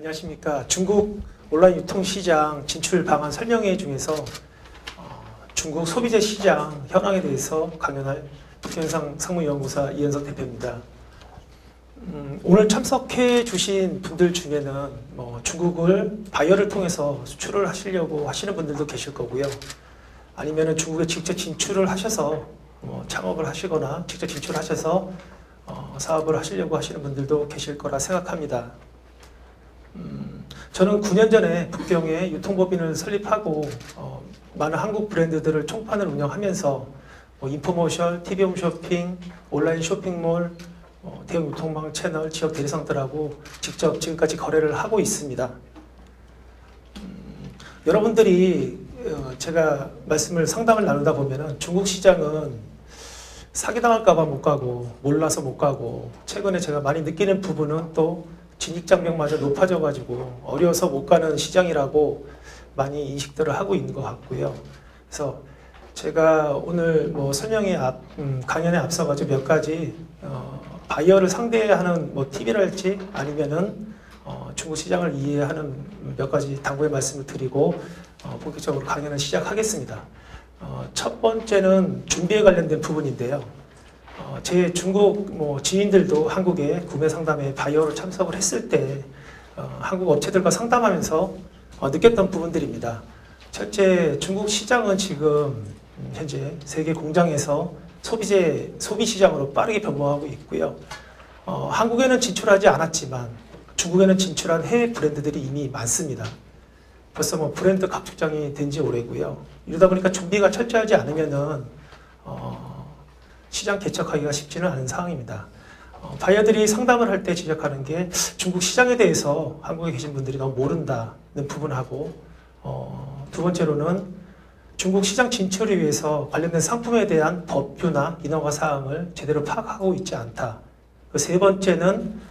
안녕하십니까. 중국 온라인 유통시장 진출 방안 설명회 중에서 중국 소비재 시장 현황에 대해서 강연할 북경상 상무연구사 이현석 대표입니다. 오늘 참석해 주신 분들 중에는 중국을 바이어를 통해서 수출을 하시려고 하시는 분들도 계실 거고요. 아니면 중국에 직접 진출을 하셔서 창업을 하시거나 직접 진출하셔서 사업을 하시려고 하시는 분들도 계실 거라 생각합니다. 저는 9년 전에 북경에 유통법인을 설립하고 많은 한국 브랜드들을 총판을 운영하면서 인포모션, TV 홈쇼핑, 온라인 쇼핑몰, 대형 유통망 채널, 지역 대리상들하고 직접 지금까지 거래를 하고 있습니다. 여러분들이 제가 상담을 나누다 보면은 중국 시장은 사기당할까봐 못 가고 몰라서 못 가고, 최근에 제가 많이 느끼는 부분은 또 진입장벽마저 높아져가지고 어려서 못 가는 시장이라고 많이 인식들을 하고 있는 것 같고요. 그래서 제가 오늘 강연에 앞서가지고 몇 가지 바이어를 상대하는 팁이랄지 아니면은 중국 시장을 이해하는 몇 가지 당부의 말씀을 드리고 본격적으로 강연을 시작하겠습니다. 첫 번째는 준비에 관련된 부분인데요. 제 중국 지인들도 한국에 구매 상담에 바이어로 참석을 했을 때 한국 업체들과 상담하면서 느꼈던 부분들입니다. 첫째, 중국 시장은 지금 현재 세계 공장에서 소비 시장으로 빠르게 변모하고 있고요. 한국에는 진출하지 않았지만 중국에는 진출한 해외 브랜드들이 이미 많습니다. 벌써 브랜드 각축장이 된 지 오래고요. 이러다 보니까 준비가 철저하지 않으면은 시장 개척하기가 쉽지는 않은 상황입니다. 바이어들이 상담을 할 때 지적하는 게 중국 시장에 대해서 한국에 계신 분들이 너무 모른다는 부분하고, 두 번째로는 중국 시장 진출을 위해서 관련된 상품에 대한 법규나 인허가 사항을 제대로 파악하고 있지 않다. 세 번째는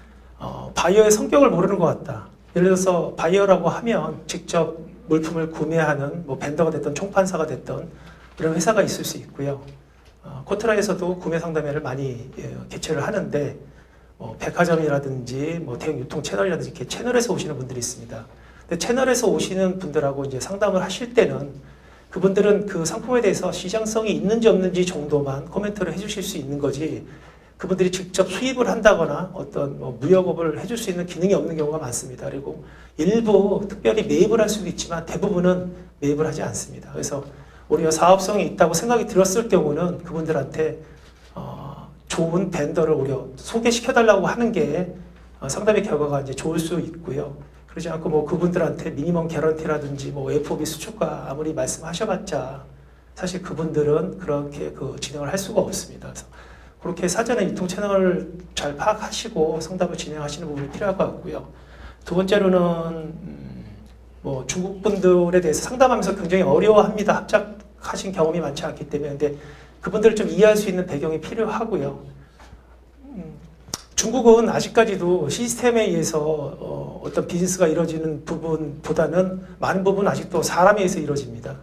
바이어의 성격을 모르는 것 같다. 예를 들어서 바이어라고 하면 직접 물품을 구매하는 벤더가 됐든 총판사가 됐든 이런 회사가 있을 수 있고요. 코트라에서도 구매 상담회를 많이 개최를 하는데 백화점이라든지 대형 유통 채널이라든지 이렇게 채널에서 오시는 분들이 있습니다. 근데 채널에서 오시는 분들하고 이제 상담을 하실 때는 그분들은 그 상품에 대해서 시장성이 있는지 없는지 정도만 코멘트를 해주실 수 있는 거지, 그분들이 직접 수입을 한다거나 어떤 무역업을 해줄 수 있는 기능이 없는 경우가 많습니다. 그리고 일부 특별히 매입을 할 수도 있지만 대부분은 매입을 하지 않습니다. 그래서 우리가 사업성이 있다고 생각이 들었을 경우는 그분들한테 좋은 벤더를 오히려 소개시켜달라고 하는 게 상담의 결과가 이제 좋을 수 있고요. 그러지 않고 그분들한테 미니멈 개런티라든지 FOB 수출가 아무리 말씀하셔봤자 사실 그분들은 그렇게 진행을 할 수가 없습니다. 그래서 그렇게 사전에 유통 채널을 잘 파악하시고 상담을 진행하시는 부분이 필요할 것 같고요. 두 번째로는 중국 분들에 대해서 상담하면서 굉장히 어려워합니다. 합작하신 경험이 많지 않기 때문에. 근데 그분들을 좀 이해할 수 있는 배경이 필요하고요. 중국은 아직까지도 시스템에 의해서 어떤 비즈니스가 이루어지는 부분보다는 많은 부분 아직도 사람에 의해서 이루어집니다.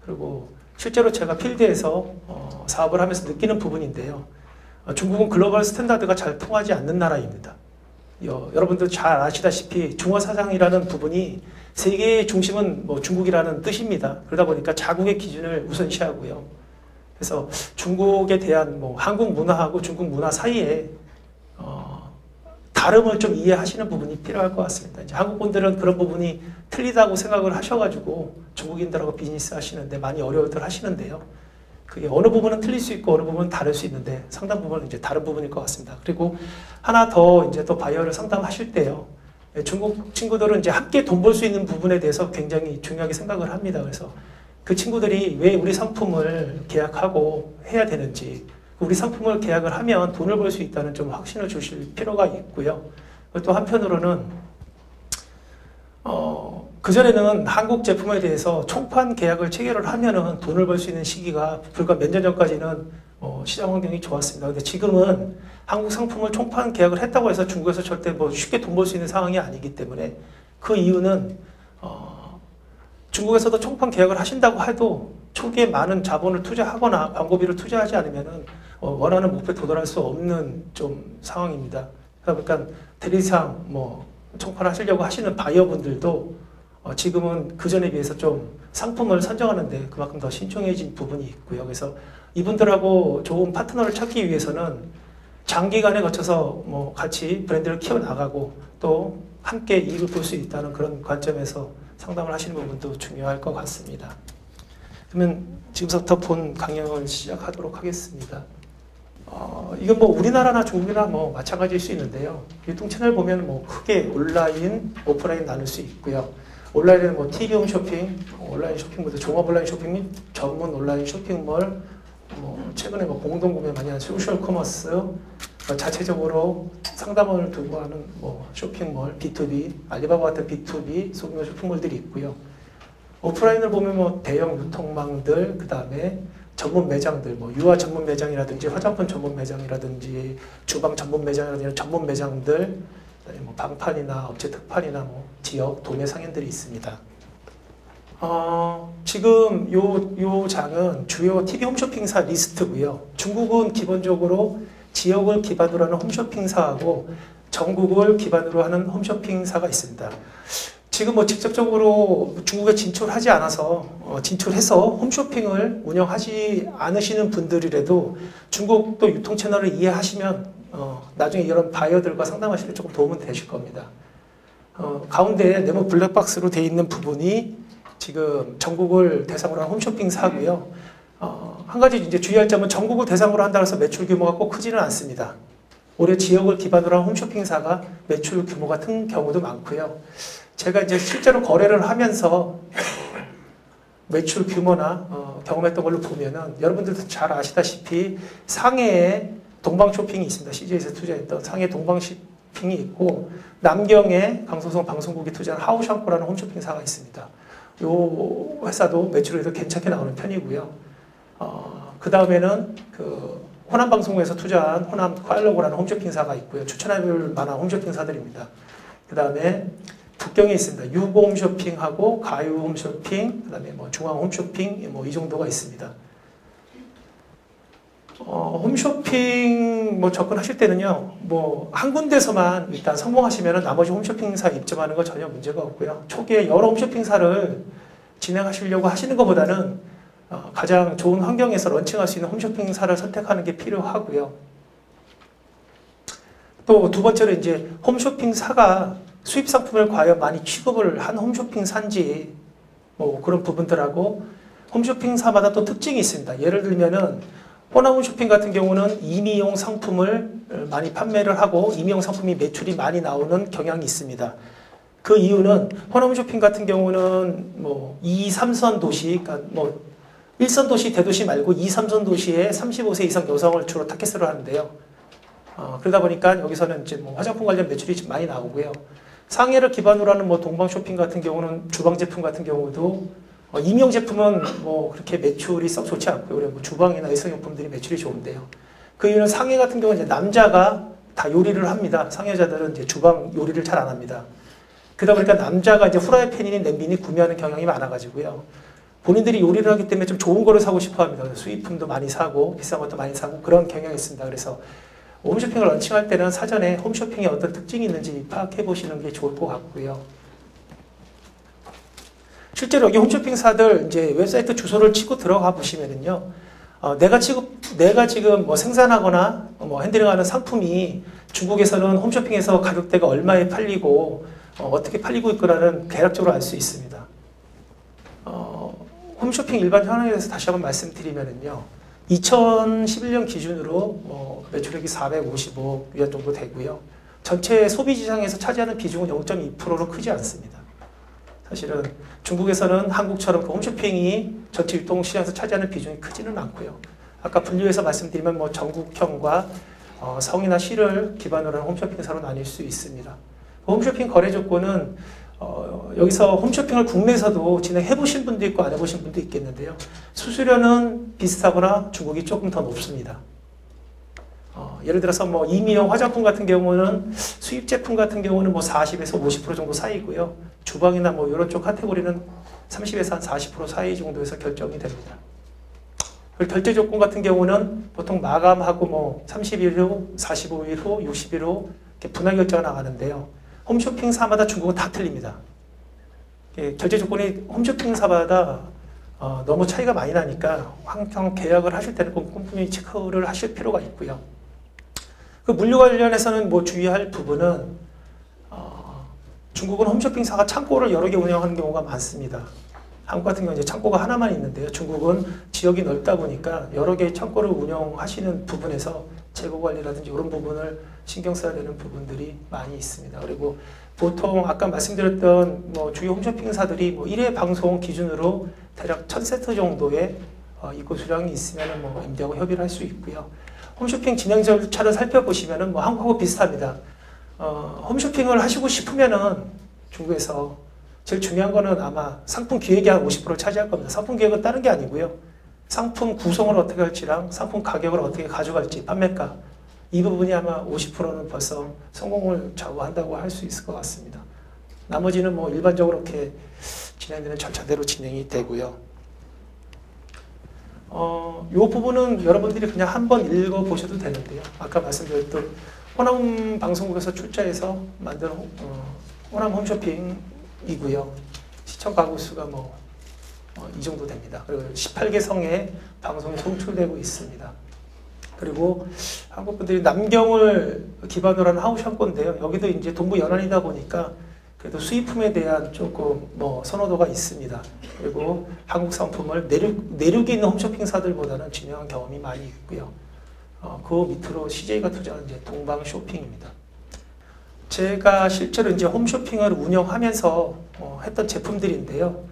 그리고 실제로 제가 필드에서 사업을 하면서 느끼는 부분인데요. 중국은 글로벌 스탠다드가 잘 통하지 않는 나라입니다. 여러분들 잘 아시다시피 중화사상이라는 부분이 세계의 중심은 중국이라는 뜻입니다. 그러다 보니까 자국의 기준을 우선시하고요. 그래서 중국에 대한 한국 문화하고 중국 문화 사이에 다름을 좀 이해하시는 부분이 필요할 것 같습니다. 이제 한국 분들은 그런 부분이 틀리다고 생각을 하셔가지고 중국인들하고 비즈니스 하시는데 많이 어려워들 하시는데요. 그게 어느 부분은 틀릴 수 있고 어느 부분은 다를 수 있는데 상당 부분은 이제 다른 부분일 것 같습니다. 그리고 하나 더 이제 또 바이어를 상담하실 때요. 중국 친구들은 이제 함께 돈 벌 수 있는 부분에 대해서 굉장히 중요하게 생각을 합니다. 그래서 그 친구들이 왜 우리 상품을 계약하고 해야 되는지, 우리 상품을 계약을 하면 돈을 벌 수 있다는 좀 확신을 주실 필요가 있고요. 또 한편으로는 그전에는 한국 제품에 대해서 총판 계약을 체결을 하면은 돈을 벌 수 있는 시기가 불과 몇 년 전까지는 시장 환경이 좋았습니다. 근데 지금은 한국 상품을 총판 계약을 했다고 해서 중국에서 절대 쉽게 돈 벌 수 있는 상황이 아니기 때문에, 그 이유는 중국에서도 총판 계약을 하신다고 해도 초기에 많은 자본을 투자하거나 광고비를 투자하지 않으면은 원하는 목표에 도달할 수 없는 좀 상황입니다. 그러니까 대리상 총판을 하시려고 하시는 바이어분들도 지금은 그전에 비해서 좀 상품을 선정하는데 그만큼 더 신중해진 부분이 있고요. 그래서 이분들하고 좋은 파트너를 찾기 위해서는 장기간에 거쳐서 뭐 같이 브랜드를 키워나가고 또 함께 이익을 볼 수 있다는 그런 관점에서 상담을 하시는 부분도 중요할 것 같습니다. 그러면 지금부터 본 강연을 시작하도록 하겠습니다. 이건 뭐 우리나라나 중국이나 뭐 마찬가지일 수 있는데요. 유통 채널 보면 뭐 크게 온라인, 오프라인 나눌 수 있고요. 온라인은 뭐 TV 홈쇼핑, 온라인 쇼핑몰도 종합 온라인 쇼핑 및 전문 온라인 쇼핑몰, 뭐 최근에 뭐 공동구매 많이 하는 소셜 커머스, 자체적으로 상담원을 두고 하는 뭐 쇼핑몰, B2B, 알리바바 같은 B2B 소규모 쇼핑몰들이 있고요. 오프라인을 보면 뭐 대형 유통망들, 그 다음에 전문 매장들, 뭐 유아 전문 매장이라든지 화장품 전문 매장이라든지 주방 전문 매장이라든지 이런 전문 매장들, 그다음에 뭐 방판이나 업체 특판이나 뭐 지역 도매 상인들이 있습니다. 지금 요 장은 주요 TV 홈쇼핑사 리스트고요. 중국은 기본적으로 지역을 기반으로 하는 홈쇼핑사하고 전국을 기반으로 하는 홈쇼핑사가 있습니다. 지금 뭐 직접적으로 중국에 진출하지 않아서 진출해서 홈쇼핑을 운영하지 않으시는 분들이라도 중국 또 유통 채널을 이해하시면 나중에 이런 바이어들과 상담하실 때 조금 도움은 되실 겁니다. 가운데 네모 블랙박스로 되어 있는 부분이 지금 전국을 대상으로 한 홈쇼핑사고요. 한 가지 이제 주의할 점은 전국을 대상으로 한다고 해서 매출 규모가 꼭 크지는 않습니다. 오히려 지역을 기반으로 한 홈쇼핑사가 매출 규모가 큰 경우도 많고요. 제가 이제 실제로 거래를 하면서 매출 규모나 경험했던 걸로 보면은 여러분들도 잘 아시다시피 상해에 동방쇼핑이 있습니다. CJ에서 투자했던 상해 동방쇼핑이 있고 남경에 강소성 방송국이 투자한 하우샹코라는 홈쇼핑사가 있습니다. 이 회사도 매출에도 괜찮게 나오는 편이고요. 그 다음에는 그 호남방송국에서 투자한 호남 콰일로그라는 홈쇼핑사가 있고요. 추천해볼 만한 홈쇼핑사들입니다. 그 다음에 북경에 있습니다. 유고 홈쇼핑하고 가유 홈쇼핑, 그 다음에 뭐 중앙 홈쇼핑, 뭐 이 정도가 있습니다. 홈쇼핑 뭐 접근하실 때는요, 뭐 한 군데서만 일단 성공하시면은 나머지 홈쇼핑사 입점하는 거 전혀 문제가 없고요. 초기에 여러 홈쇼핑사를 진행하시려고 하시는 것보다는 가장 좋은 환경에서 런칭할 수 있는 홈쇼핑사를 선택하는 게 필요하고요. 또 두 번째로 이제 홈쇼핑사가 수입 상품을 과연 많이 취급을 한 홈쇼핑사인지 뭐 그런 부분들하고 홈쇼핑사마다 또 특징이 있습니다. 예를 들면은 호남 홈쇼핑 같은 경우는 임의용 상품을 많이 판매를 하고 임의용 상품이 매출이 많이 나오는 경향이 있습니다. 그 이유는 호남 홈쇼핑 같은 경우는 뭐 2, 3선 도시, 그러니까 뭐 1선 도시, 대도시 말고 2, 3선 도시에 35세 이상 여성을 주로 타겟으로 하는데요. 그러다 보니까 여기서는 이제 뭐 화장품 관련 매출이 좀 많이 나오고요. 상해를 기반으로 하는 뭐 동방 쇼핑 같은 경우는 주방 제품 같은 경우도 임용 제품은 뭐 그렇게 매출이 썩 좋지 않고요. 그리고 뭐 주방이나 여성용품들이 매출이 좋은데요. 그 이유는 상해 같은 경우는 이제 남자가 다 요리를 합니다. 상해자들은 이제 주방 요리를 잘 안 합니다. 그러다 보니까 남자가 이제 후라이팬이니 냄비니 구매하는 경향이 많아가지고요. 본인들이 요리를 하기 때문에 좀 좋은 거를 사고 싶어 합니다. 수입품도 많이 사고 비싼 것도 많이 사고 그런 경향이 있습니다. 그래서 홈쇼핑을 런칭할 때는 사전에 홈쇼핑에 어떤 특징이 있는지 파악해 보시는 게 좋을 것 같고요. 실제로 여기 홈쇼핑사들 이제 웹사이트 주소를 치고 들어가 보시면은요, 내가 지금 뭐 생산하거나 뭐 핸들링하는 상품이 중국에서는 홈쇼핑에서 가격대가 얼마에 팔리고 어떻게 팔리고 있거나는 대략적으로 알 수 있습니다. 홈쇼핑 일반 현황에 대해서 다시 한번 말씀드리면은요, 2011년 기준으로 매출액이 455억 위안 정도 되고요. 전체 소비 시장에서 차지하는 비중은 0.2%로 크지 않습니다. 사실은 중국에서는 한국처럼 그 홈쇼핑이 전체 유통 시장에서 차지하는 비중이 크지는 않고요. 아까 분류해서 말씀드리면 뭐 전국형과 성이나 시를 기반으로 하는 홈쇼핑사로 나뉠 수 있습니다. 홈쇼핑 거래 조건은 여기서 홈쇼핑을 국내에서도 진행해 보신 분도 있고 안 해보신 분도 있겠는데요. 수수료는 비슷하거나 중국이 조금 더 높습니다. 예를 들어서 뭐 임의용 화장품 같은 경우는 수입 제품 같은 경우는 뭐 40에서 50% 정도 사이고요. 주방이나 뭐 이런 쪽 카테고리는 30에서 한 40% 사이 정도에서 결정이 됩니다. 결제 조건 같은 경우는 보통 마감하고 뭐 30일 후, 45일 후, 60일 후 이렇게 분할 결제가 나가는데요. 홈쇼핑사마다 중국은 다 틀립니다. 결제 조건이 홈쇼핑사마다 너무 차이가 많이 나니까 항상 계약을 하실 때는 꼼꼼히 체크를 하실 필요가 있고요. 그 물류 관련해서는 뭐 주의할 부분은 중국은 홈쇼핑사가 창고를 여러 개 운영하는 경우가 많습니다. 한국 같은 경우는 이제 창고가 하나만 있는데요. 중국은 지역이 넓다 보니까 여러 개의 창고를 운영하시는 부분에서 재고 관리라든지 이런 부분을 신경 써야 되는 부분들이 많이 있습니다. 그리고 보통 아까 말씀드렸던 뭐 주요 홈쇼핑사들이 뭐 1회 방송 기준으로 대략 1000세트 정도의 입고 수량이 있으면 뭐 MD하고 협의를 할 수 있고요. 홈쇼핑 진행 절차를 살펴보시면은 뭐 한국하고 비슷합니다. 홈쇼핑을 하시고 싶으면은 중국에서 제일 중요한 거는 아마 상품 기획이 한 50%를 차지할 겁니다. 상품 기획은 다른 게 아니고요. 상품 구성을 어떻게 할지랑 상품 가격을 어떻게 가져갈지, 판매가 이 부분이 아마 50%는 벌써 성공을 좌우한다고 할 수 있을 것 같습니다. 나머지는 뭐 일반적으로 이렇게 진행되는 절차대로 진행이 되고요. 이 부분은 여러분들이 그냥 한번 읽어보셔도 되는데요. 아까 말씀드렸던 호남 방송국에서 출자해서 만든 호남 홈쇼핑이고요. 시청 가구 수가 이 정도 됩니다. 그리고 18개 성에 방송이 송출되고 있습니다. 그리고 한국 분들이 남경을 기반으로 하는 하우샹궈인데요. 여기도 이제 동부 연안이다 보니까 그래도 수입품에 대한 조금 선호도가 있습니다. 그리고 한국 상품을 내륙에 있는 홈쇼핑사들보다는 진행한 경험이 많이 있고요. 그 밑으로 CJ가 투자한 이제 동방 쇼핑입니다. 제가 실제로 이제 홈쇼핑을 운영하면서 했던 제품들인데요.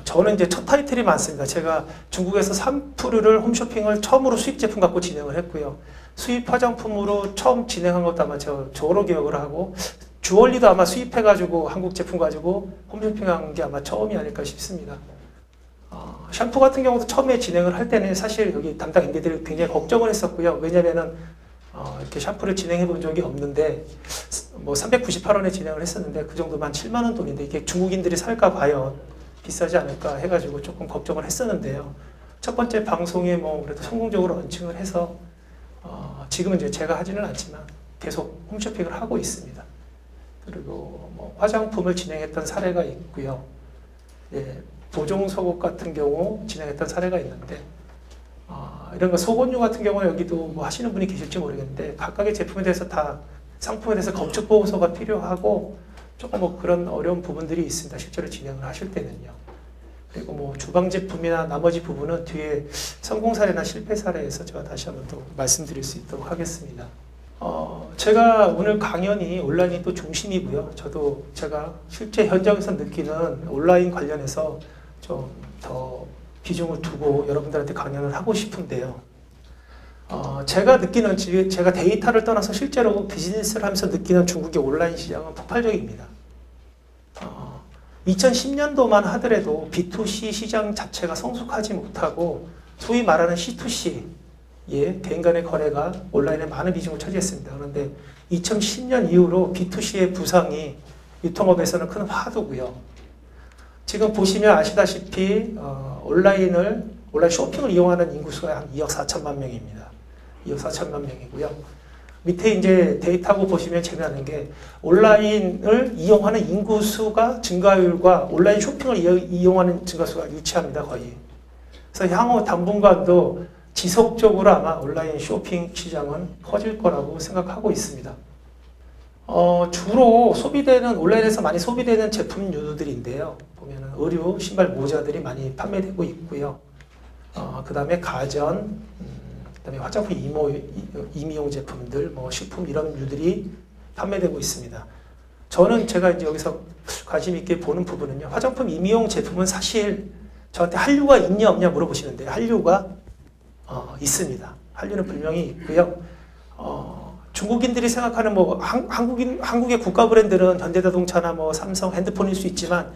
저는 이제 첫 타이틀이 많습니다. 제가 중국에서 3프류를 홈쇼핑을 처음으로 수입 제품 갖고 진행을 했고요. 수입 화장품으로 처음 진행한 것도 아마 저로 기억을 하고, 주얼리도 아마 수입해가지고 한국 제품 가지고 홈쇼핑한 게 아마 처음이 아닐까 싶습니다. 샴푸 같은 경우도 처음에 진행을 할 때는 사실 여기 담당 MD들이 굉장히 걱정을 했었고요. 왜냐면은 이렇게 샴푸를 진행해 본 적이 없는데, 398원에 진행을 했었는데 그 정도만 7만 원 돈인데 이게 중국인들이 살까 과연 비싸지 않을까 해가지고 조금 걱정을 했었는데요. 첫 번째 방송에 그래도 성공적으로 런칭을 해서 지금은 이제 제가 하지는 않지만 계속 홈쇼핑을 하고 있습니다. 그리고 화장품을 진행했던 사례가 있고요. 보정 속옷 같은 경우 진행했던 사례가 있는데, 이런 거 속옷류 같은 경우는 여기도 하시는 분이 계실지 모르겠는데, 각각의 제품에 대해서 다 상품에 대해서 검증 보고서가 필요하고 조금 그런 어려운 부분들이 있습니다. 실제로 진행을 하실 때는요. 그리고 주방 제품이나 나머지 부분은 뒤에 성공 사례나 실패 사례에서 제가 다시 한번 또 말씀드릴 수 있도록 하겠습니다. 제가 오늘 강연이 온라인이 또 중심이고요. 저도 제가 실제 현장에서 느끼는 온라인 관련해서 좀 더 비중을 두고 여러분들한테 강연을 하고 싶은데요. 제가 느끼는, 제가 데이터를 떠나서 실제로 비즈니스를 하면서 느끼는 중국의 온라인 시장은 폭발적입니다. 2010년도만 하더라도 B2C 시장 자체가 성숙하지 못하고 소위 말하는 C2C, 개인 간의 거래가 온라인에 많은 비중을 차지했습니다. 그런데 2010년 이후로 B2C의 부상이 유통업에서는 큰 화두고요. 지금 보시면 아시다시피 온라인 쇼핑을 이용하는 인구수가 한 2억 4천만 명입니다. 2억 4천만 명이고요. 밑에 이제 데이터고 보시면 재미나는 게 온라인을 이용하는 인구수가 증가율과 온라인 쇼핑을 이용하는 증가수가 유치합니다, 거의. 그래서 향후 당분간도 지속적으로 아마 온라인 쇼핑 시장은 커질 거라고 생각하고 있습니다. 주로 온라인에서 많이 소비되는 제품류들인데요. 보면은 의류, 신발, 모자들이 많이 판매되고 있고요. 그 다음에 가전, 그 다음에 화장품, 임의용 제품들, 식품 이런 류들이 판매되고 있습니다. 저는 제가 이제 여기서 관심 있게 보는 부분은요. 화장품, 임의용 제품은 사실 저한테 한류가 있냐 없냐 물어보시는데 한류가 있습니다. 한류는 분명히 있고요. 중국인들이 생각하는 한국의 국가 브랜드는 현대자동차나 삼성, 핸드폰일 수 있지만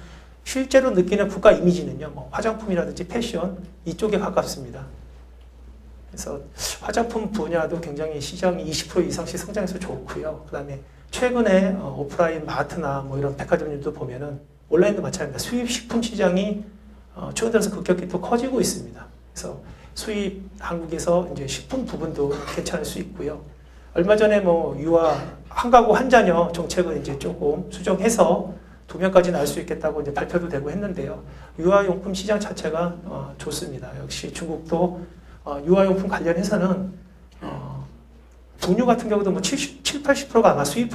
실제로 느끼는 국가 이미지는요. 화장품이라든지 패션 이쪽에 가깝습니다. 그래서 화장품 분야도 굉장히 시장이 20% 이상씩 성장해서 좋고요. 그 다음에 최근에 오프라인 마트나 이런 백화점들도 보면은 온라인도 마찬가지입니다. 수입 식품 시장이 최근 들어서 급격히 또 커지고 있습니다. 그래서 수입 한국에서 이제 식품 부분도 괜찮을 수 있고요. 얼마 전에 뭐 유아 한 가구 한 자녀 정책을 이제 조금 수정해서 2명까지는 알 수 있겠다고 이제 발표도 되고 했는데요. 유아용품 시장 자체가 좋습니다. 역시 중국도 유아용품 관련해서는 분유 같은 경우도 뭐 70~80%가 아마 수입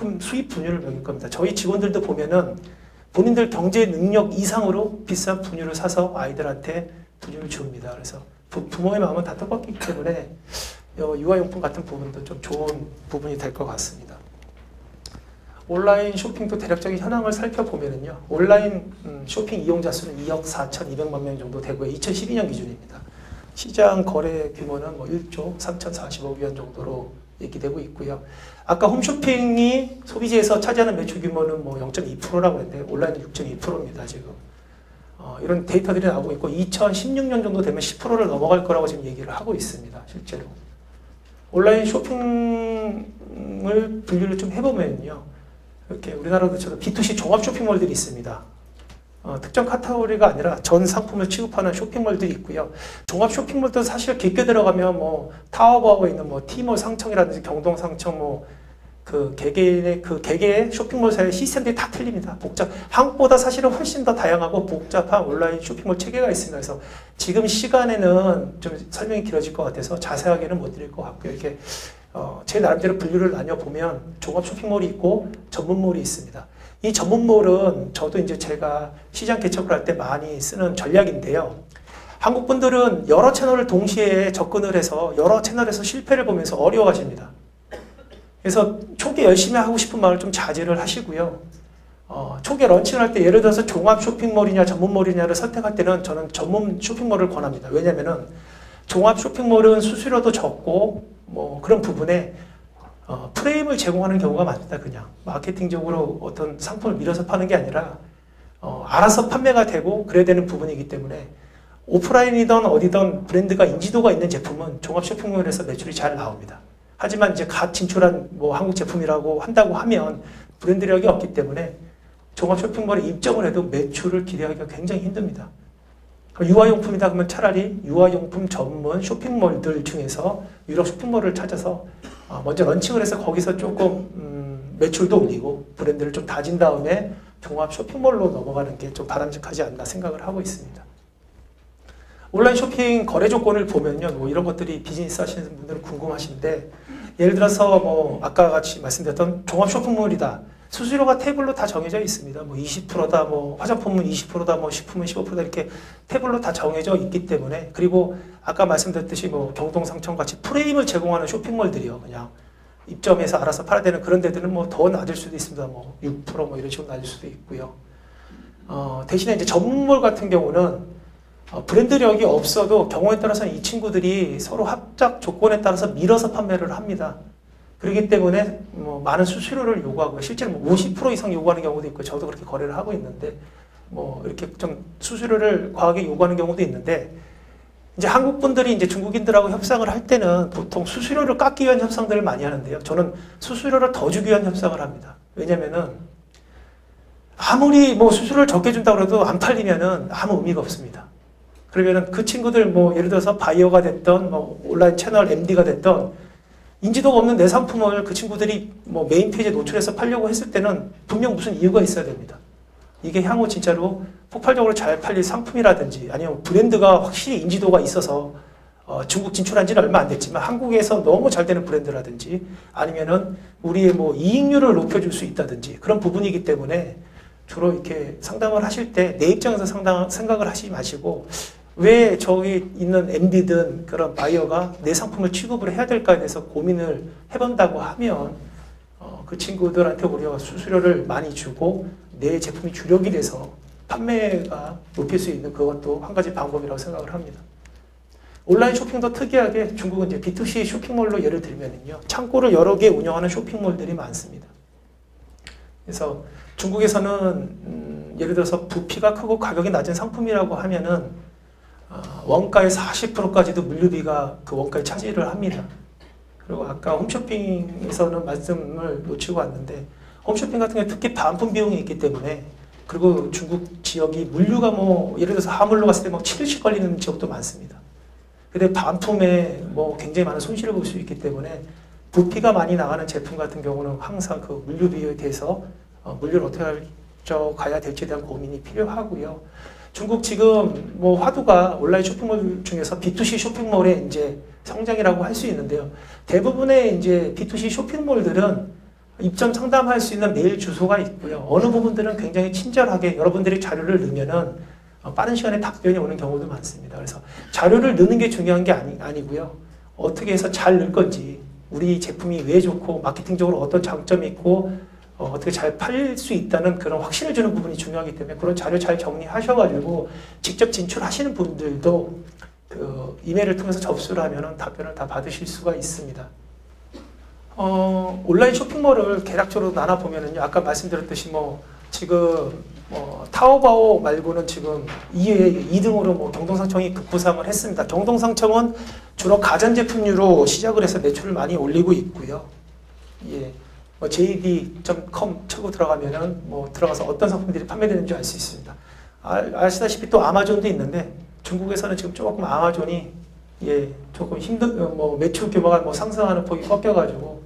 분유를 먹일 겁니다. 저희 직원들도 보면은 본인들 경제 능력 이상으로 비싼 분유를 사서 아이들한테 분유를 줍니다. 그래서 부모의 마음은 다 똑같기 때문에 유아용품 같은 부분도 좀 좋은 부분이 될 것 같습니다. 온라인 쇼핑도 대략적인 현황을 살펴보면요. 온라인 쇼핑 이용자 수는 2억 4,200만 명 정도 되고요. 2012년 기준입니다. 시장 거래 규모는 뭐 1조 3,040억 원 정도로 얘기되고 있고요. 아까 홈쇼핑이 소비재에서 차지하는 매출 규모는 뭐 0.2%라고 했는데 온라인은 6.2%입니다. 지금. 이런 데이터들이 나오고 있고 2016년 정도 되면 10%를 넘어갈 거라고 지금 얘기를 하고 있습니다. 실제로. 온라인 쇼핑을 분류를 좀 해보면요. 이렇게 우리나라도 B2C 종합 쇼핑몰들이 있습니다. 특정 카테고리가 아니라 전 상품을 취급하는 쇼핑몰들이 있고요. 종합 쇼핑몰도 사실 깊게 들어가면 뭐 타오바오에 있는 뭐 T몰 상청이라든지 경동 상청 뭐 그 개개의 쇼핑몰 사이의 시스템들이 다 틀립니다. 한국보다 사실은 훨씬 더 다양하고 복잡한 온라인 쇼핑몰 체계가 있습니다. 그래서 지금 시간에는 좀 설명이 길어질 것 같아서 자세하게는 못 드릴 것 같고요. 이렇게 제 나름대로 분류를 나뉘어보면 종합 쇼핑몰이 있고 전문몰이 있습니다. 이 전문몰은 저도 이제 제가 시장 개척을 할 때 많이 쓰는 전략인데요. 한국 분들은 여러 채널을 동시에 접근을 해서 여러 채널에서 실패를 보면서 어려워하십니다. 그래서 초기에 열심히 하고 싶은 마음을 좀 자제를 하시고요. 초기에 런칭을 할 때 예를 들어서 종합 쇼핑몰이냐 전문몰이냐를 선택할 때는 저는 전문 쇼핑몰을 권합니다. 왜냐면은 종합 쇼핑몰은 수수료도 적고 뭐 그런 부분에 프레임을 제공하는 경우가 많다. 그냥 마케팅적으로 어떤 상품을 밀어서 파는 게 아니라 알아서 판매가 되고 그래야 되는 부분이기 때문에 오프라인이든 어디든 브랜드가 인지도가 있는 제품은 종합 쇼핑몰에서 매출이 잘 나옵니다. 하지만 이제 갓 진출한 뭐 한국 제품이라고 한다고 하면 브랜드력이 없기 때문에 종합 쇼핑몰에 입점을 해도 매출을 기대하기가 굉장히 힘듭니다. 유아용품이다 그러면 차라리 유아용품 전문 쇼핑몰들 중에서 유력 쇼핑몰을 찾아서 먼저 런칭을 해서 거기서 조금 매출도 올리고 브랜드를 좀 다진 다음에 종합 쇼핑몰로 넘어가는 게 좀 바람직하지 않나 생각을 하고 있습니다. 온라인 쇼핑 거래 조건을 보면요, 뭐 이런 것들이 비즈니스 하시는 분들은 궁금하신데, 예를 들어서 뭐 아까 같이 말씀드렸던 종합 쇼핑몰이다. 수수료가 태블로 다 정해져 있습니다. 뭐 20%다, 뭐 화장품은 20%다, 뭐 식품은 15%다 이렇게 태블로 다 정해져 있기 때문에, 그리고 아까 말씀드렸듯이 뭐 경동상청 같이 프레임을 제공하는 쇼핑몰들이요, 그냥 입점해서 알아서 팔아야 되는 그런 데들은 뭐 더 낮을 수도 있습니다. 뭐 6% 뭐 이런 식으로 낮을 수도 있고요. 대신에 이제 전문몰 같은 경우는 브랜드력이 없어도 경우에 따라서는 이 친구들이 서로 합작 조건에 따라서 밀어서 판매를 합니다. 그렇기 때문에 뭐 많은 수수료를 요구하고 실제로 뭐 50% 이상 요구하는 경우도 있고, 저도 그렇게 거래를 하고 있는데 뭐 이렇게 좀 수수료를 과하게 요구하는 경우도 있는데, 이제 한국 분들이 이제 중국인들하고 협상을 할 때는 보통 수수료를 깎기 위한 협상들을 많이 하는데요. 저는 수수료를 더 주기 위한 협상을 합니다. 왜냐면은 아무리 뭐 수수료를 적게 준다고 해도 안 팔리면은 아무 의미가 없습니다. 그러면은 그 친구들 뭐 예를 들어서 바이어가 됐던 뭐 온라인 채널 MD가 됐던 인지도가 없는 내 상품을 그 친구들이 뭐 메인 페이지에 노출해서 팔려고 했을 때는 분명 무슨 이유가 있어야 됩니다. 이게 향후 진짜로 폭발적으로 잘 팔릴 상품이라든지, 아니면 브랜드가 확실히 인지도가 있어서 중국 진출한 지는 얼마 안 됐지만 한국에서 너무 잘 되는 브랜드라든지, 아니면은 우리의 뭐 이익률을 높여줄 수 있다든지 그런 부분이기 때문에 주로 이렇게 상담을 하실 때 내 입장에서 생각을 하시지 마시고, 왜 저기 있는 MD든 그런 바이어가 내 상품을 취급을 해야 될까에 대해서 고민을 해본다고 하면 그 친구들한테 우리가 수수료를 많이 주고 내 제품이 주력이 돼서 판매가 높일 수 있는 그것도 한 가지 방법이라고 생각을 합니다. 온라인 쇼핑도 특이하게 중국은 이제 B2C 쇼핑몰로 예를 들면요, 창고를 여러 개 운영하는 쇼핑몰들이 많습니다. 그래서 중국에서는 예를 들어서 부피가 크고 가격이 낮은 상품이라고 하면은 원가의 40%까지도 물류비가 그 원가에 차지를 합니다. 그리고 아까 홈쇼핑에서는 말씀을 놓치고 왔는데, 홈쇼핑 같은 경우 특히 반품 비용이 있기 때문에, 그리고 중국 지역이 물류가 뭐 예를 들어서 하물로 갔을 때 뭐 7일씩 걸리는 지역도 많습니다. 근데 반품에 뭐 굉장히 많은 손실을 볼 수 있기 때문에 부피가 많이 나가는 제품 같은 경우는 항상 그 물류 비용에 대해서 물류를 어떻게 가야 될지에 대한 고민이 필요하고요. 중국 지금 뭐 화두가 온라인 쇼핑몰 중에서 B2C 쇼핑몰의 이제 성장이라고 할 수 있는데요. 대부분의 이제 B2C 쇼핑몰들은 입점 상담할 수 있는 메일 주소가 있고요. 어느 부분들은 굉장히 친절하게 여러분들이 자료를 넣으면은 빠른 시간에 답변이 오는 경우도 많습니다. 그래서 자료를 넣는 게 중요한 게 아니고요. 어떻게 해서 잘 넣을 건지, 우리 제품이 왜 좋고 마케팅적으로 어떤 장점이 있고 어떻게 잘 팔릴 수 있다는 그런 확신을 주는 부분이 중요하기 때문에 그런 자료 잘 정리하셔가지고 직접 진출하시는 분들도 그 이메일을 통해서 접수를 하면 답변을 다 받으실 수가 있습니다. 온라인 쇼핑몰을 개략적으로 나눠보면은요, 아까 말씀드렸듯이 뭐 지금 타오바오 말고는 지금 2등으로 뭐 경동상청이 급부상을 했습니다. 경동상청은 주로 가전제품류로 시작을 해서 매출을 많이 올리고 있고요. 예. JD.com 치고 들어가면은 뭐 들어가서 어떤 상품들이 판매되는지 알 수 있습니다. 아시다시피 또 아마존도 있는데 중국에서는 지금 조금 아마존이 조금 뭐 매출 규모가 뭐 상승하는 폭이 꺾여가지고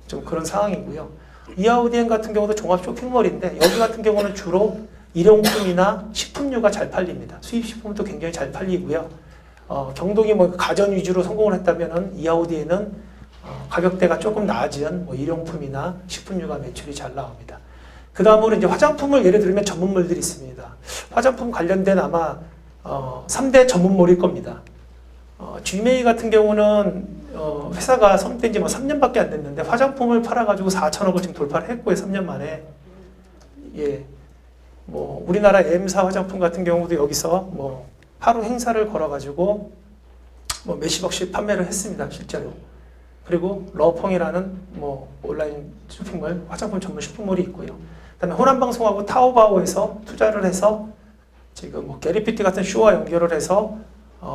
좀 그런 상황이고요. 이하우디엔 같은 경우도 종합 쇼핑몰인데 여기 같은 경우는 주로 일용품이나 식품류가 잘 팔립니다. 수입 식품도 굉장히 잘 팔리고요. 경동이 뭐 가전 위주로 성공을 했다면은 이하우디엔은 가격대가 조금 낮은 뭐 일용품이나 식품류가 매출이 잘 나옵니다. 그 다음으로 이제 화장품을 예를 들면 전문몰들이 있습니다. 화장품 관련된 아마 3대 전문몰일 겁니다. G메이 같은 경우는 회사가 성립된 지 뭐 3년밖에 안 됐는데 화장품을 팔아가지고 4천억을 지금 돌파를 했고요. 3년 만에. 예. 뭐 우리나라 M사 화장품 같은 경우도 여기서 뭐 하루 행사를 걸어가지고 뭐 몇십억씩 판매를 했습니다. 실제로. 그리고 러펑이라는 뭐 온라인 쇼핑몰, 화장품 전문 쇼핑몰이 있고요. 그다음에 호남방송하고 타오바오에서 투자를 해서 지금 뭐 게리피티 같은 쇼와 연결을 해서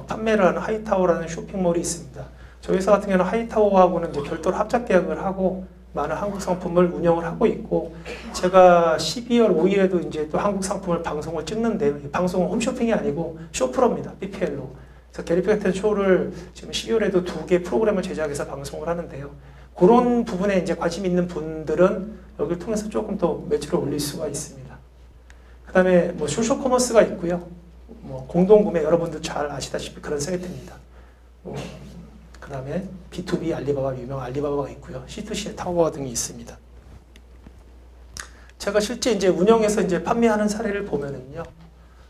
판매를 하는 하이타오라는 쇼핑몰이 있습니다. 저희 회사 같은 경우는 하이타오하고는 이제 별도로 합작 계약을 하고 많은 한국 상품을 운영을 하고 있고, 제가 12월 5일에도 이제 또 한국 상품을 방송을 찍는데요. 방송은 홈쇼핑이 아니고 쇼프로입니다. BPL로. 그래서 게리피 같은 쇼를 지금 12월에도 2개 프로그램을 제작해서 방송을 하는데요. 그런 부분에 이제 관심 있는 분들은 여기를 통해서 조금 더 매출을 올릴 수가 있습니다. 그 다음에 뭐 소셜커머스가 있고요. 뭐 공동구매 여러분들 잘 아시다시피 그런 사이트입니다. 그 다음에 B2B 알리바바, 유명 알리바바가 있고요. C2C 타오바 등이 있습니다. 제가 실제 이제 운영해서 이제 판매하는 사례를 보면은요.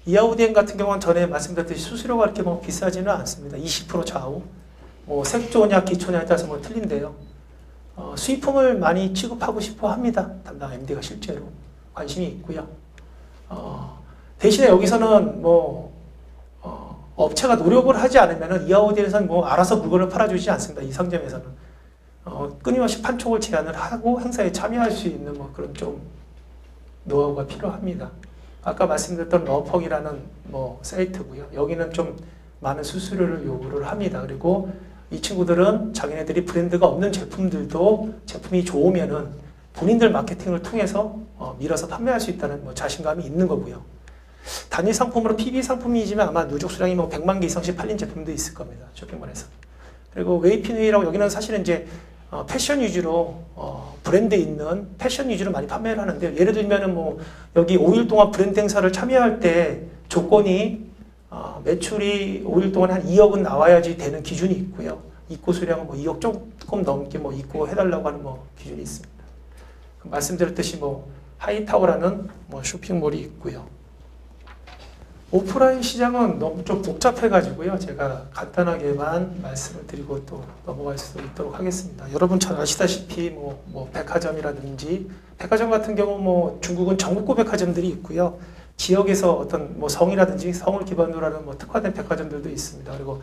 이하우디엔 같은 경우는 전에 말씀드렸듯이 수수료가 그렇게 뭐 비싸지는 않습니다. 20% 좌우. 뭐 색조냐 기초냐에 따라서 뭐 틀린데요. 수입품을 많이 취급하고 싶어 합니다. 담당 MD가 실제로 관심이 있고요. 대신에 여기서는 뭐 업체가 노력을 하지 않으면 이하우디엔에서는 뭐 알아서 물건을 팔아주지 않습니다. 이 상점에서는 끊임없이 판촉을 제안을 하고 행사에 참여할 수 있는 뭐 그런 좀 노하우가 필요합니다. 아까 말씀드렸던 러펑이라는 뭐 사이트고요. 여기는 좀 많은 수수료를 요구를 합니다. 그리고 이 친구들은 자기네들이 브랜드가 없는 제품들도 제품이 좋으면은 본인들 마케팅을 통해서 밀어서 판매할 수 있다는 뭐 자신감이 있는 거고요. 단일 상품으로 PB 상품이지만 아마 누적 수량이 뭐 100만 개 이상씩 팔린 제품도 있을 겁니다. 쇼핑몰에서. 그리고 웨이피누이라고 여기는 사실은 이제 패션 위주로 브랜드 있는 패션 위주로 많이 판매를 하는데요. 예를 들면은 뭐 여기 5일 동안 브랜드 행사를 참여할 때 조건이 매출이 5일 동안 한 2억은 나와야지 되는 기준이 있고요. 입고 수량은 뭐 2억 조금 넘게 뭐 입고 해달라고 하는 뭐 기준이 있습니다. 말씀드렸듯이 뭐 하이타워라는 뭐 쇼핑몰이 있고요. 오프라인 시장은 너무 좀 복잡해가지고요. 제가 간단하게만 말씀을 드리고 또 넘어갈 수 있도록 하겠습니다. 여러분 잘 아시다시피 뭐 백화점이라든지 백화점 같은 경우 뭐 중국은 전국구 백화점들이 있고요. 지역에서 어떤 뭐 성이라든지 성을 기반으로 하는 뭐 특화된 백화점들도 있습니다. 그리고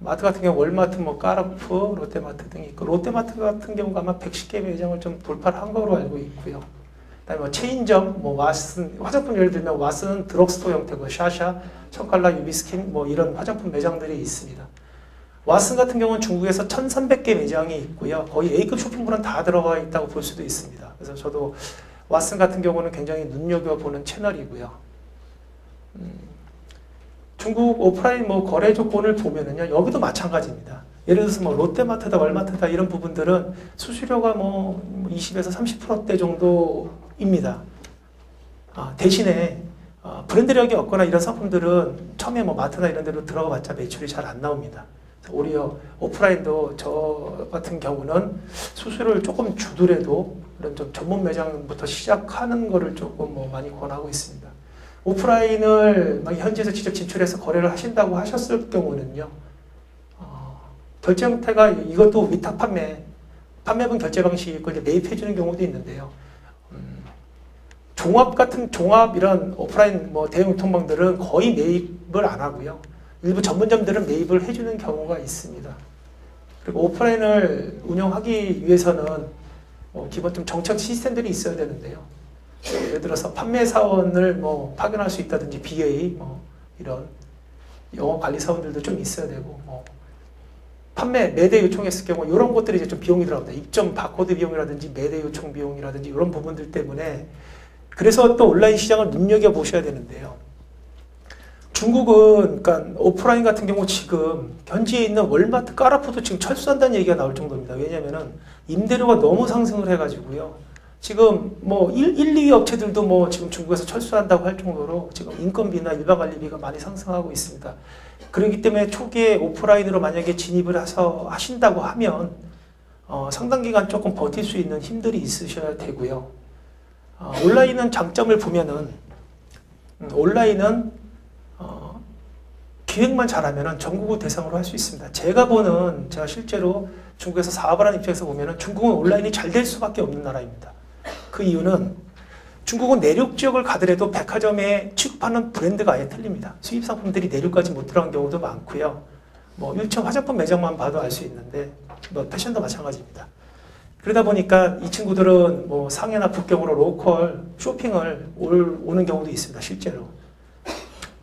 마트 같은 경우 월마트, 뭐 까르푸, 롯데마트 등이 있고 롯데마트 같은 경우가 아마 110개 매장을 좀 돌파를 한 거로 알고 있고요. 그다음에 뭐 체인점, 뭐 왓슨, 화장품 예를 들면 왓슨 드럭스토어 형태고 샤샤, 청칼라, 유비스킨 뭐 이런 화장품 매장들이 있습니다. 왓슨 같은 경우는 중국에서 1,300개 매장이 있고요. 거의 A급 쇼핑몰은 다 들어가 있다고 볼 수도 있습니다. 그래서 저도 왓슨 같은 경우는 굉장히 눈여겨보는 채널이고요. 중국 오프라인 뭐 거래 조건을 보면은요, 여기도 마찬가지입니다. 예를 들어서 뭐 롯데마트다, 월마트다 이런 부분들은 수수료가 뭐 20에서 30%대 정도입니다. 대신에 브랜드력이 없거나 이런 상품들은 처음에 뭐 마트나 이런 데로 들어가 봤자 매출이 잘 안 나옵니다. 오히려 오프라인도 저 같은 경우는 수수료를 조금 주더라도 이런 좀 전문 매장부터 시작하는 거를 조금 뭐 많이 권하고 있습니다. 오프라인을 막 현지에서 직접 진출해서 거래를 하신다고 하셨을 경우는요, 결제 형태가 이것도 위탁 판매분 결제 방식이 있고 이제 매입해주는 경우도 있는데요. 종합 이런 오프라인 뭐 대형 유통망들은 거의 매입을 안 하고요. 일부 전문점들은 매입을 해주는 경우가 있습니다. 그리고 오프라인을 운영하기 위해서는 기본 좀 정책 시스템들이 있어야 되는데요. 예를 들어서 판매 사원을 뭐 파견할 수 있다든지 BA 뭐 이런 영업 관리 사원들도 좀 있어야 되고 판매 매대 요청했을 경우 이런 것들이 이제 좀 비용이 들어갑니다. 입점 바코드 비용이라든지 매대 요청 비용이라든지 이런 부분들 때문에 그래서 또 온라인 시장을 눈여겨 보셔야 되는데요. 중국은 그러니까 오프라인 같은 경우 지금 현지에 있는 월마트, 까라푸도 지금 철수한다는 얘기가 나올 정도입니다. 왜냐면은 임대료가 너무 상승을 해가지고요. 지금 뭐 1, 2위 업체들도 뭐 지금 중국에서 철수한다고 할 정도로 지금 인건비나 일반 관리비가 많이 상승하고 있습니다. 그렇기 때문에 초기에 오프라인으로 만약에 진입을 해서 하신다고 하면 상당 기간 조금 버틸 수 있는 힘들이 있으셔야 되고요. 온라인은 장점을 보면은 온라인은 기획만 잘하면은 전국을 대상으로 할 수 있습니다. 제가 실제로 중국에서 사업을 하는 입장에서 보면은 중국은 온라인이 잘 될 수밖에 없는 나라입니다. 그 이유는 중국은 내륙 지역을 가더라도 백화점에 취급하는 브랜드가 아예 틀립니다. 수입 상품들이 내륙까지 못 들어간 경우도 많고요. 뭐 1층 화장품 매장만 봐도 알 수 있는데 뭐 패션도 마찬가지입니다. 그러다 보니까 이 친구들은 뭐 상해나 북경으로 로컬 쇼핑을 오는 경우도 있습니다. 실제로.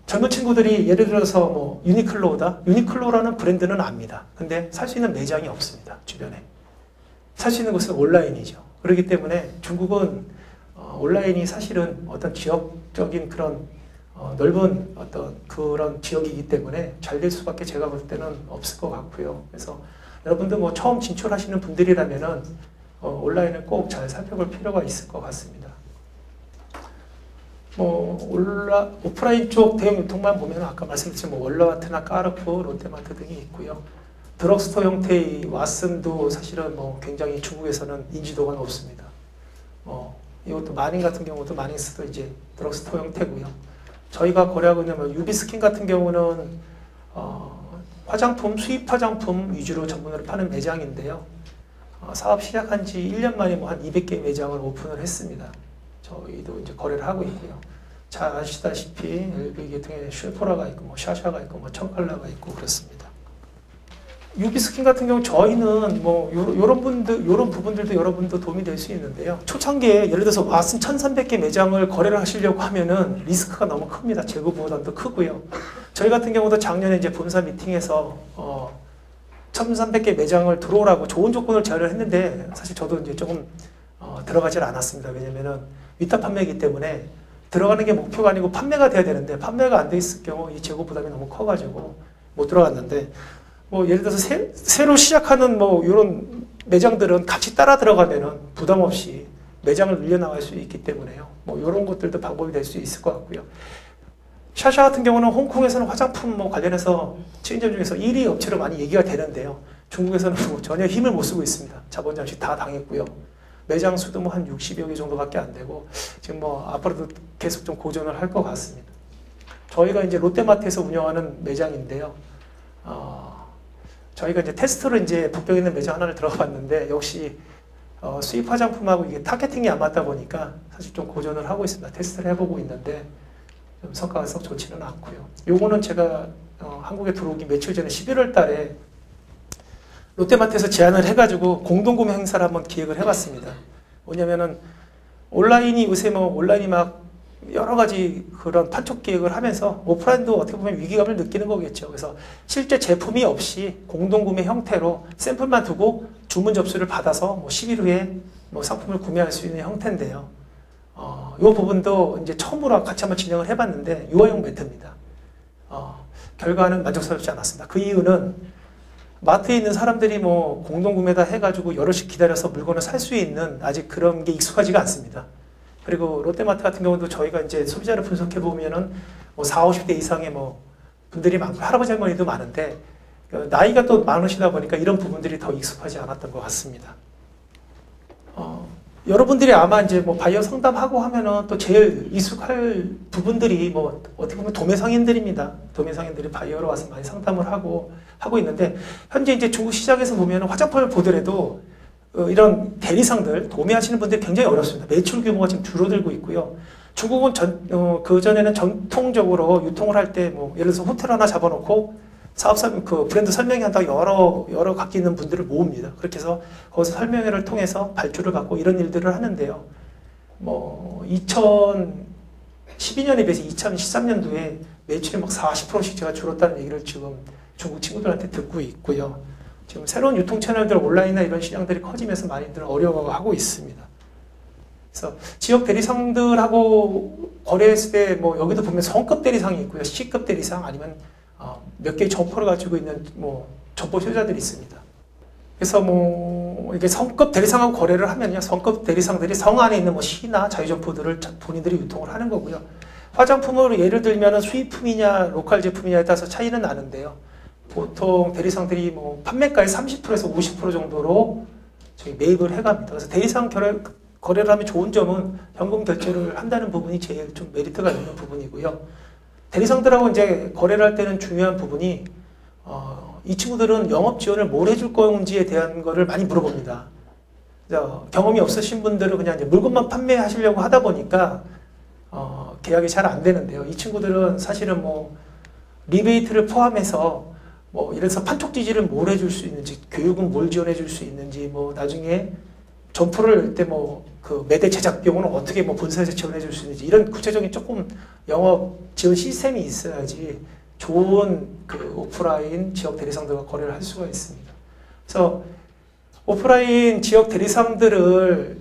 젊은 친구들이 예를 들어서 뭐 유니클로다? 유니클로라는 브랜드는 압니다. 근데 살 수 있는 매장이 없습니다. 주변에. 살 수 있는 곳은 온라인이죠. 그렇기 때문에 중국은 온라인이 사실은 어떤 지역적인 그런 넓은 어떤 그런 지역이기 때문에 잘 될 수밖에 제가 볼 때는 없을 것 같고요. 그래서 여러분들 뭐 처음 진출하시는 분들이라면은 온라인을 꼭 잘 살펴볼 필요가 있을 것 같습니다. 뭐 오프라인 쪽 대형 유통만 보면 아까 말씀드린 뭐 월마트나 까르푸, 롯데마트 등이 있고요. 드럭스토어 형태의 왓슨도 사실은 뭐 굉장히 중국에서는 인지도가 높습니다. 이것도 마닝 같은 경우도 마닝스도 이제 드럭스토어 형태고요. 저희가 거래하고 있는 뭐 유비스킨 같은 경우는 화장품, 수입 화장품 위주로 전문으로 파는 매장인데요. 사업 시작한 지 1년 만에 뭐 한 200개 매장을 오픈을 했습니다. 저희도 이제 거래를 하고 있고요. 잘 아시다시피 LV 계통에 슈퍼라가 있고 뭐 샤샤가 있고 뭐 청칼라가 있고 그렇습니다. 유비스킨 같은 경우 저희는 뭐 요런 부분들도 여러분도 도움이 될 수 있는데요. 초창기에 예를 들어서 왓슨 1300개 매장을 거래를 하시려고 하면은 리스크가 너무 큽니다. 재고 부담도 크고요. 저희 같은 경우도 작년에 이제 본사 미팅에서 1300개 매장을 들어오라고 좋은 조건을 제안을 했는데 사실 저도 이제 조금 들어가질 않았습니다. 왜냐면은 위탁 판매이기 때문에 들어가는 게 목표가 아니고 판매가 돼야 되는데 판매가 안 돼 있을 경우 이 재고 부담이 너무 커가지고 못 들어갔는데 뭐 예를 들어서 새로 시작하는 뭐 이런 매장들은 같이 따라 들어가면은 부담 없이 매장을 늘려나갈 수 있기 때문에요. 뭐 이런 것들도 방법이 될 수 있을 것 같고요. 샤샤 같은 경우는 홍콩에서는 화장품 뭐 관련해서 체인점 중에서 1위 업체로 많이 얘기가 되는데요. 중국에서는 뭐 전혀 힘을 못 쓰고 있습니다. 자본 잠시 다 당했고요. 매장 수도 뭐 한 60여 개 정도밖에 안 되고 지금 뭐 앞으로도 계속 좀 고전을 할 것 같습니다. 저희가 이제 롯데마트에서 운영하는 매장인데요. 저희가 이제 테스트로 이제 북경에 있는 매장 하나를 들어봤는데 역시 수입 화장품하고 이게 타겟팅이 안 맞다 보니까 사실 좀 고전을 하고 있습니다. 테스트를 해보고 있는데 좀 성과가 썩 좋지는 않고요. 요거는 제가 한국에 들어오기 며칠 전에 11월 달에 롯데마트에서 제안을 해가지고 공동구매 행사를 한번 기획을 해봤습니다. 뭐냐면은 온라인이 요새 뭐 온라인이 막 여러 가지 그런 판촉 기획을 하면서 오프라인도 어떻게 보면 위기감을 느끼는 거겠죠. 그래서 실제 제품이 없이 공동구매 형태로 샘플만 두고 주문 접수를 받아서 뭐 10일 후에 뭐 상품을 구매할 수 있는 형태인데요. 이 부분도 이제 처음으로 같이 한번 진행을 해봤는데 유아용 매트입니다. 결과는 만족스럽지 않았습니다. 그 이유는 마트에 있는 사람들이 뭐 공동구매다 해가지고 여럿이 기다려서 물건을 살 수 있는 아직 그런 게 익숙하지가 않습니다. 그리고 롯데마트 같은 경우도 저희가 이제 소비자를 분석해 보면은 뭐 40, 50대 이상의 뭐 분들이 많고 할아버지 할머니도 많은데 나이가 또 많으시다 보니까 이런 부분들이 더 익숙하지 않았던 것 같습니다. 여러분들이 아마 이제 뭐 바이오 상담하고 하면은 또 제일 익숙할 부분들이 뭐 어떻게 보면 도매상인들입니다. 도매상인들이 바이오로 와서 많이 상담을 하고 있는데 현재 이제 중국 시장에서 보면은 화장품을 보더라도 이런 대리상들 도매하시는 분들이 굉장히 어렵습니다. 매출 규모가 지금 줄어들고 있고요. 중국은 그전에는 전통적으로 유통을 할 때 뭐 예를 들어서 호텔 하나 잡아놓고 그 브랜드 설명회 한다고 여러 각기 있는 분들을 모읍니다. 그렇게 해서 거기서 설명회를 통해서 발주를 받고 이런 일들을 하는데요. 뭐 2012년에 비해서 2013년도에 매출이 막 40%씩 제가 줄었다는 얘기를 지금 중국 친구들한테 듣고 있고요. 지금 새로운 유통 채널들 온라인이나 이런 시장들이 커지면서 많이들 어려워하고 있습니다. 그래서 지역 대리상들하고 거래했을 때 뭐 여기도 보면 성급 대리상이 있고요. C급 대리상 아니면 몇 개의 점포를 가지고 있는 뭐 점포 소유자들이 있습니다. 그래서 뭐 이게 성급 대리상하고 거래를 하면요, 성급 대리상들이 성 안에 있는 뭐 C나 자유점포들을 본인들이 유통을 하는 거고요. 화장품으로 예를 들면 수입품이냐 로컬 제품이냐에 따라서 차이는 나는데요. 보통 대리상들이 뭐 판매가의 30%에서 50% 정도로 저희 매입을 해갑니다. 그래서 대리상 거래를 하면 좋은 점은 현금 결제를 한다는 부분이 제일 좀 메리트가 있는 부분이고요. 대리상들하고 이제 거래를 할 때는 중요한 부분이 이 친구들은 영업 지원을 뭘 해줄 건지에 대한 거를 많이 물어봅니다. 경험이 없으신 분들은 그냥 이제 물건만 판매하시려고 하다 보니까 계약이 잘 안 되는데요. 이 친구들은 사실은 뭐 리베이트를 포함해서 뭐 예를 들어서 판촉지지를 뭘 해줄 수 있는지, 교육은 뭘 지원해 줄 수 있는지, 뭐 나중에 점포를 낼 때 뭐 그 매대 제작 비용은 어떻게 뭐 본사에서 지원해 줄 수 있는지 이런 구체적인 조금 영업 지원 시스템이 있어야지 좋은 그 오프라인 지역 대리상들과 거래를 할 수가 있습니다. 그래서 오프라인 지역 대리상들을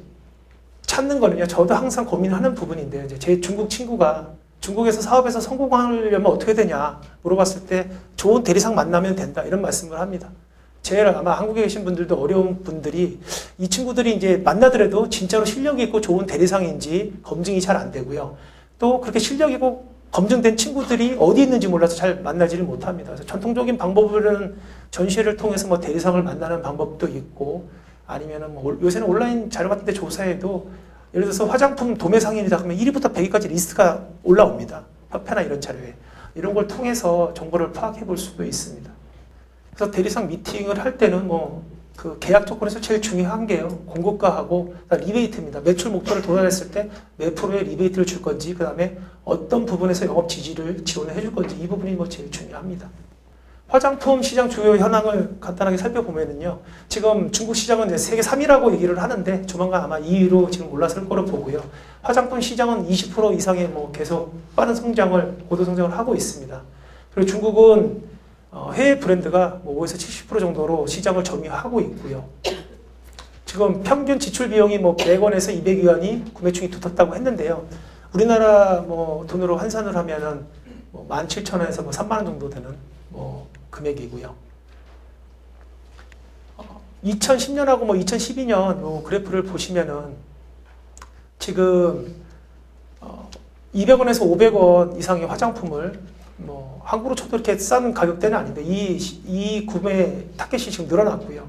찾는 거는요, 저도 항상 고민하는 부분인데요. 이제 제 중국 친구가 중국에서 사업에서 성공하려면 어떻게 되냐 물어봤을 때 좋은 대리상 만나면 된다 이런 말씀을 합니다. 제일 아마 한국에 계신 분들도 어려운 분들이 이 친구들이 이제 만나더라도 진짜로 실력이 있고 좋은 대리상인지 검증이 잘 안 되고요. 또 그렇게 실력 있고 검증된 친구들이 어디 있는지 몰라서 잘 만나지를 못합니다. 그래서 전통적인 방법으로는 전시회를 통해서 뭐 대리상을 만나는 방법도 있고 아니면은 뭐 요새는 온라인 자료 같은 데 조사해도 예를 들어서 화장품 도매상인이다 그러면 1위부터 100위까지 리스트가 올라옵니다. 협회나 이런 자료에. 이런 걸 통해서 정보를 파악해 볼 수도 있습니다. 그래서 대리상 미팅을 할 때는 뭐 그 계약 조건에서 제일 중요한 게요. 공급가하고 리베이트입니다. 매출 목표를 도달했을 때 몇 프로의 리베이트를 줄 건지, 그 다음에 어떤 부분에서 영업 지지를 지원을 해줄 건지 이 부분이 뭐 제일 중요합니다. 화장품 시장 주요 현황을 간단하게 살펴보면은요. 지금 중국 시장은 이제 세계 3위라고 얘기를 하는데 조만간 아마 2위로 지금 올라설 거로 보고요. 화장품 시장은 20% 이상의 뭐 계속 빠른 성장을, 고도 성장을 하고 있습니다. 그리고 중국은 해외 브랜드가 뭐 5에서 70% 정도로 시장을 점유하고 있고요. 지금 평균 지출 비용이 뭐 100원에서 200위안이 구매층이 두텁다고 했는데요. 우리나라 뭐 돈으로 환산을 하면은 뭐 17,000원에서 뭐 3만원 정도 되는 뭐 금액이고요. 2010년하고 뭐 2012년 요 그래프를 보시면은 지금 200원에서 500원 이상의 화장품을 뭐 한국으로 쳐도 이렇게 싼 가격대는 아닌데 이 구매 타겟이 지금 늘어났고요.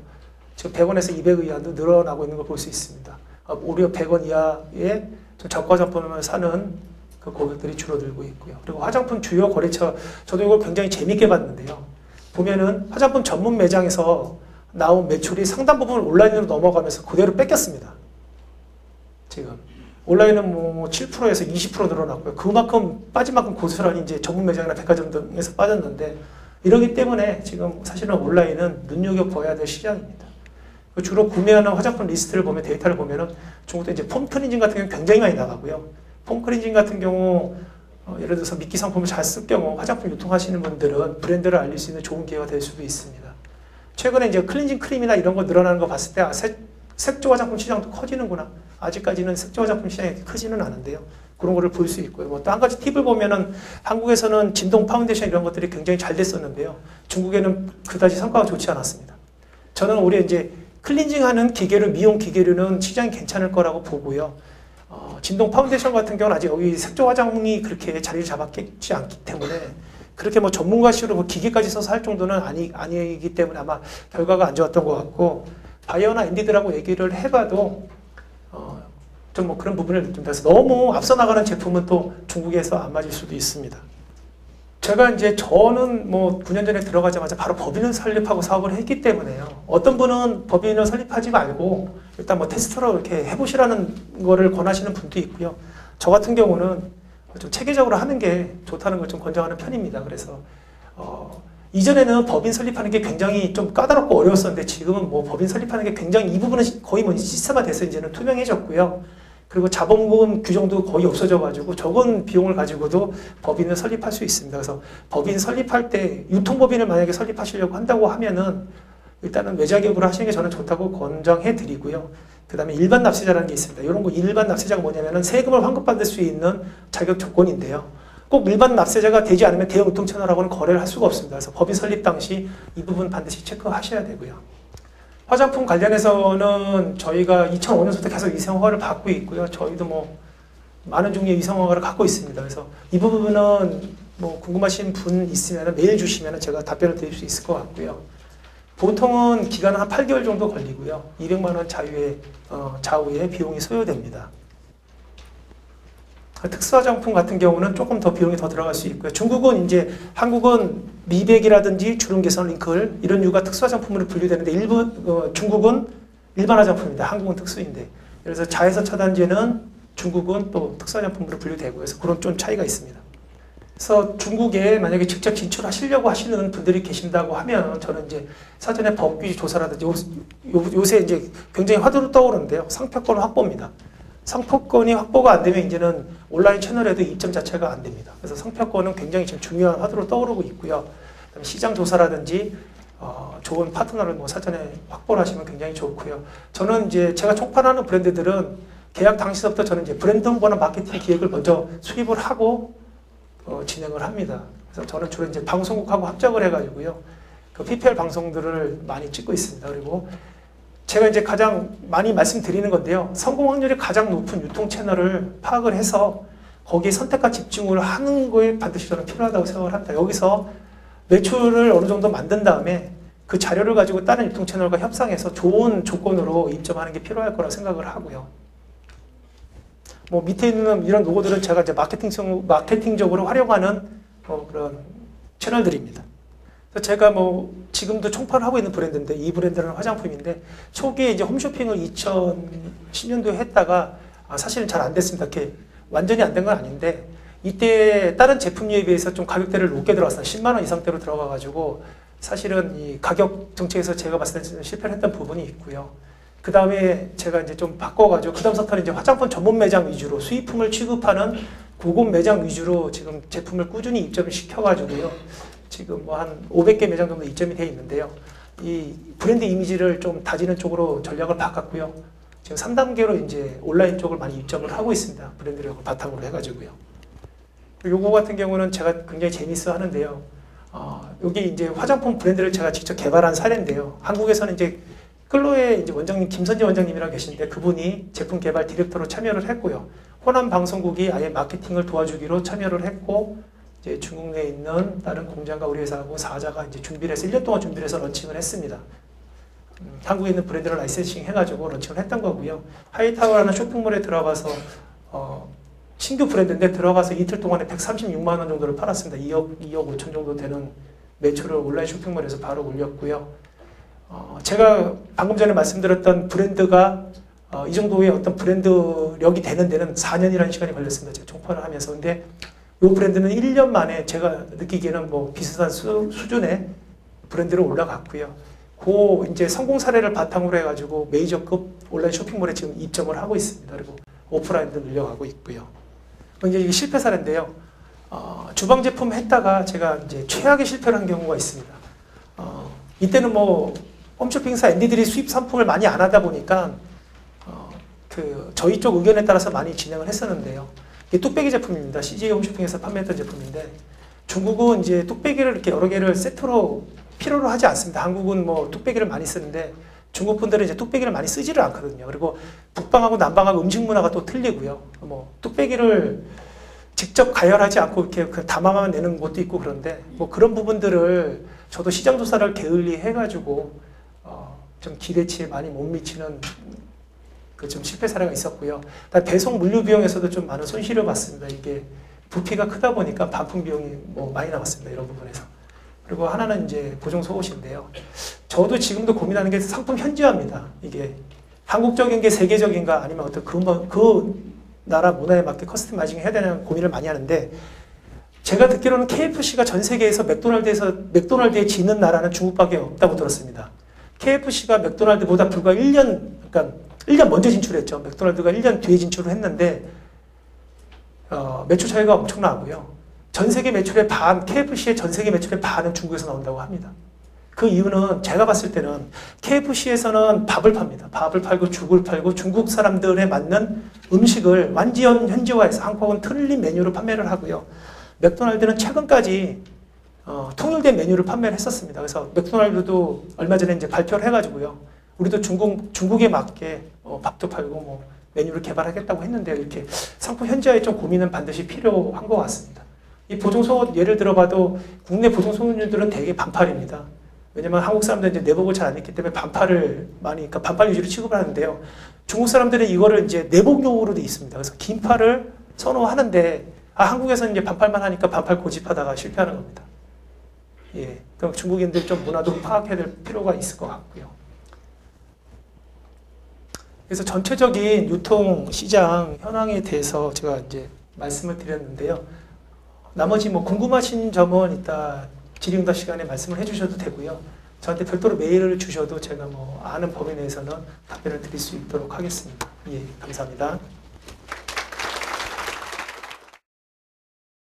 지금 100원에서 200위안도 늘어나고 있는 걸 볼 수 있습니다. 오히려 100원 이하의 좀 저가 화장품을 사는 그 고객들이 줄어들고 있고요. 그리고 화장품 주요 거래처, 저도 이걸 굉장히 재밌게 봤는데요. 보면은 화장품 전문 매장에서 나온 매출이 상당 부분 온라인으로 넘어가면서 그대로 뺏겼습니다. 지금 온라인은 뭐 7%에서 20% 늘어났고요. 그만큼 빠진 만큼 고스란히 이제 전문 매장이나 백화점 등에서 빠졌는데 이러기 때문에 지금 사실은 온라인은 눈여겨봐야 될 시장입니다. 주로 구매하는 화장품 리스트를 보면 데이터를 보면은 중국도 이제 폼 클렌징 같은 경우 굉장히 많이 나가고요. 폼 클렌징 같은 경우 예를 들어서 미끼 상품을 잘 쓸 경우 화장품 유통하시는 분들은 브랜드를 알릴 수 있는 좋은 기회가 될 수도 있습니다. 최근에 이제 클렌징 크림이나 이런 거 늘어나는 거 봤을 때 색조 화장품 시장도 커지는구나. 아직까지는 색조 화장품 시장이 크지는 않은데요. 그런 거를 볼 수 있고요. 뭐 또 한 가지 팁을 보면은 한국에서는 진동 파운데이션 이런 것들이 굉장히 잘 됐었는데요. 중국에는 그다지 성과가 좋지 않았습니다. 저는 올해 이제 클렌징하는 기계류, 미용 기계류는 시장이 괜찮을 거라고 보고요. 진동 파운데이션 같은 경우는 아직 여기 색조 화장이 그렇게 자리를 잡았지 않기 때문에 그렇게 뭐 전문가식으로 뭐 기계까지 써서 할 정도는 아니기 때문에 아마 결과가 안 좋았던 것 같고, 바이어나 엔디드라고 얘기를 해봐도 좀 뭐 그런 부분을 느낍니다. 그래서 너무 앞서 나가는 제품은 또 중국에서 안 맞을 수도 있습니다. 저는 뭐 9년 전에 들어가자마자 바로 법인을 설립하고 사업을 했기 때문에요. 어떤 분은 법인을 설립하지 말고 일단 뭐 테스트로 이렇게 해보시라는 거를 권하시는 분도 있고요. 저 같은 경우는 좀 체계적으로 하는 게 좋다는 걸 좀 권장하는 편입니다. 그래서 이전에는 법인 설립하는 게 굉장히 좀 까다롭고 어려웠었는데 지금은 뭐 법인 설립하는 게 굉장히 이 부분은 거의 뭐 시스템화돼서 이제는 투명해졌고요. 그리고 자본금 규정도 거의 없어져가지고 적은 비용을 가지고도 법인을 설립할 수 있습니다. 그래서 법인 설립할 때 유통법인을 만약에 설립하시려고 한다고 하면은 일단은 외자기업으로 하시는 게 저는 좋다고 권장해 드리고요. 그 다음에 일반 납세자라는 게 있습니다. 이런 거 일반 납세자가 뭐냐면은 세금을 환급받을 수 있는 자격 조건인데요. 꼭 일반 납세자가 되지 않으면 대형 유통채널하고는 거래를 할 수가 없습니다. 그래서 법인 설립 당시 이 부분 반드시 체크하셔야 되고요. 화장품 관련해서는 저희가 2005년부터 계속 위생허가를 받고 있고요. 저희도 뭐 많은 종류의 위생허가를 갖고 있습니다. 그래서 이 부분은 뭐 궁금하신 분 있으면 메일 주시면 제가 답변을 드릴 수 있을 것 같고요. 보통은 기간은 한 8개월 정도 걸리고요. 200만 원 좌우의 비용이 소요됩니다. 특수화장품 같은 경우는 조금 더 비용이 더 들어갈 수 있고요. 한국은 미백이라든지 주름 개선 링클 이런 류가 특수화장품으로 분류되는데 중국은 일반 화장품입니다. 한국은 특수인데. 그래서 자외선 차단제는 중국은 또 특수화장품으로 분류되고 그래서 그런 좀 차이가 있습니다. 그래서 중국에 만약에 직접 진출하시려고 하시는 분들이 계신다고 하면 저는 이제 사전에 법규 조사라든지 요새 이제 굉장히 화두로 떠오르는데요. 상표권 확보입니다. 상표권이 확보가 안 되면 이제는 온라인 채널에도 입점 자체가 안 됩니다. 그래서 상표권은 굉장히 지금 중요한 화두로 떠오르고 있고요. 그다음에 시장 조사라든지 좋은 파트너를 뭐 사전에 확보를 하시면 굉장히 좋고요. 저는 이제 제가 총판하는 브랜드들은 계약 당시부터 저는 이제 브랜드 홍보나 마케팅 기획을 먼저 수립을 하고 진행을 합니다. 그래서 저는 주로 이제 방송국하고 합작을 해가지고요. 그 PPL 방송들을 많이 찍고 있습니다. 그리고 제가 이제 가장 많이 말씀드리는 건데요. 성공 확률이 가장 높은 유통 채널을 파악을 해서 거기에 선택과 집중을 하는 거에 반드시 저는 필요하다고 생각을 합니다. 여기서 매출을 어느 정도 만든 다음에 그 자료를 가지고 다른 유통 채널과 협상해서 좋은 조건으로 입점하는 게 필요할 거라고 생각을 하고요. 뭐 밑에 있는 이런 로고들은 제가 이제 마케팅적으로 활용하는 그런 채널들입니다. 제가 뭐 지금도 총판을 하고 있는 브랜드인데 이 브랜드는 화장품인데 초기에 이제 홈쇼핑을 2010년도에 했다가 사실은 잘 안 됐습니다. 이렇게 완전히 안 된 건 아닌데 이때 다른 제품류에 비해서 좀 가격대를 높게 들어갔어요. 10만 원 이상대로 들어가가지고 사실은 이 가격 정책에서 제가 봤을 때 실패를 했던 부분이 있고요. 그 다음에 제가 이제 좀 바꿔가지고 그 다음부터는 이제 화장품 전문 매장 위주로 수입품을 취급하는 고급 매장 위주로 지금 제품을 꾸준히 입점을 시켜가지고요. 지금 뭐 한 500개 매장 정도 입점이 되어 있는데요. 이 브랜드 이미지를 좀 다지는 쪽으로 전략을 바꿨고요. 지금 3단계로 이제 온라인 쪽을 많이 입점을 하고 있습니다. 브랜드력을 바탕으로 해가지고요. 요거 같은 경우는 제가 굉장히 재밌어 하는데요. 여기 이제 화장품 브랜드를 제가 직접 개발한 사례인데요. 한국에서는 이제 클로에 이제 원장님, 김선재 원장님이라고 계신데 그분이 제품 개발 디렉터로 참여를 했고요. 호남 방송국이 아예 마케팅을 도와주기로 참여를 했고, 이제 중국 내에 있는 다른 공장과 우리 회사하고 사자가 이제 준비를 해서 1년 동안 준비를 해서 런칭을 했습니다. 한국에 있는 브랜드를 라이센싱 해가지고 런칭을 했던 거고요. 하이타워라는 쇼핑몰에 들어가서 신규 브랜드인데 들어가서 이틀 동안에 136만 원 정도를 팔았습니다. 2억 5천 정도 되는 매출을 온라인 쇼핑몰에서 바로 올렸고요. 제가 방금 전에 말씀드렸던 브랜드가 이 정도의 어떤 브랜드력이 되는 데는 4년이라는 시간이 걸렸습니다. 제가 총판을 하면서. 근데 이 브랜드는 1년 만에 제가 느끼기에는 뭐 비슷한 수준의 브랜드로 올라갔고요. 그 이제 성공 사례를 바탕으로 해가지고 메이저급 온라인 쇼핑몰에 지금 입점을 하고 있습니다. 그리고 오프라인도 늘려가고 있고요. 이제 이게 실패 사례인데요. 주방 제품 했다가 제가 이제 최악의 실패를 한 경우가 있습니다. 이때는 뭐 홈쇼핑사 엔디들이 수입 상품을 많이 안 하다 보니까 저희 쪽 의견에 따라서 많이 진행을 했었는데요. 이게 뚝배기 제품입니다. CJ 홈쇼핑에서 판매했던 제품인데 중국은 이제 뚝배기를 이렇게 여러 개를 세트로 필요로 하지 않습니다. 한국은 뭐 뚝배기를 많이 쓰는데 중국 분들은 이제 뚝배기를 많이 쓰지를 않거든요. 그리고 북방하고 남방하고 음식 문화가 또 틀리고요. 뭐 뚝배기를 직접 가열하지 않고 이렇게 그 담아만 내는 곳도 있고 그런데 뭐 그런 부분들을 저도 시장 조사를 게을리 해가지고 좀 기대치에 많이 못 미치는 그 좀 실패 사례가 있었고요. 배송 물류 비용에서도 좀 많은 손실을 봤습니다. 이게 부피가 크다 보니까 반품 비용이 뭐 많이 나왔습니다. 이런 부분에서. 그리고 하나는 이제 보증 속옷인데요. 저도 지금도 고민하는 게 상품 현지화입니다. 이게 한국적인 게 세계적인가 아니면 어떤 그 나라 문화에 맞게 커스터마이징 해야 되는 고민을 많이 하는데 제가 듣기로는 KFC가 전 세계에서 맥도날드에 지는 나라는 중국밖에 없다고 들었습니다. KFC가 맥도날드보다 불과 1년, 그러니까 1년 먼저 진출했죠. 맥도날드가 1년 뒤에 진출을 했는데 매출 차이가 엄청나고요. 전 세계 매출의 KFC의 전 세계 매출의 반은 중국에서 나온다고 합니다. 그 이유는 제가 봤을 때는 KFC에서는 밥을 팝니다. 밥을 팔고 죽을 팔고 중국 사람들에 맞는 음식을 완전 현지화해서 한국은 틀린 메뉴로 판매를 하고요. 맥도날드는 최근까지 통일된 메뉴를 판매를 했었습니다. 그래서 맥도날드도 얼마 전에 이제 발표를 해가지고요. 우리도 중국에 맞게 밥도 팔고 뭐 메뉴를 개발하겠다고 했는데 이렇게 상품 현지화에 좀 고민은 반드시 필요한 것 같습니다. 이 보증속옷 예를 들어봐도 국내 보증속옷들은 대개 반팔입니다. 왜냐면 한국 사람들은 이제 내복을 잘 안 입기 때문에 반팔을 많이, 그러니까 반팔 위주로 취급을 하는데요. 중국 사람들은 이거를 이제 내복용으로 돼 있습니다. 그래서 긴 팔을 선호하는데, 한국에서는 이제 반팔만 하니까 반팔 고집하다가 실패하는 겁니다. 예. 그럼 중국인들 좀 문화도 파악해야 될 필요가 있을 것 같고요. 그래서 전체적인 유통 시장 현황에 대해서 제가 이제 말씀을 드렸는데요. 나머지 뭐 궁금하신 점은 이따 질의응답 시간에 말씀을 해주셔도 되고요. 저한테 별도로 메일을 주셔도 제가 뭐 아는 범위 내에서는 답변을 드릴 수 있도록 하겠습니다. 예, 감사합니다.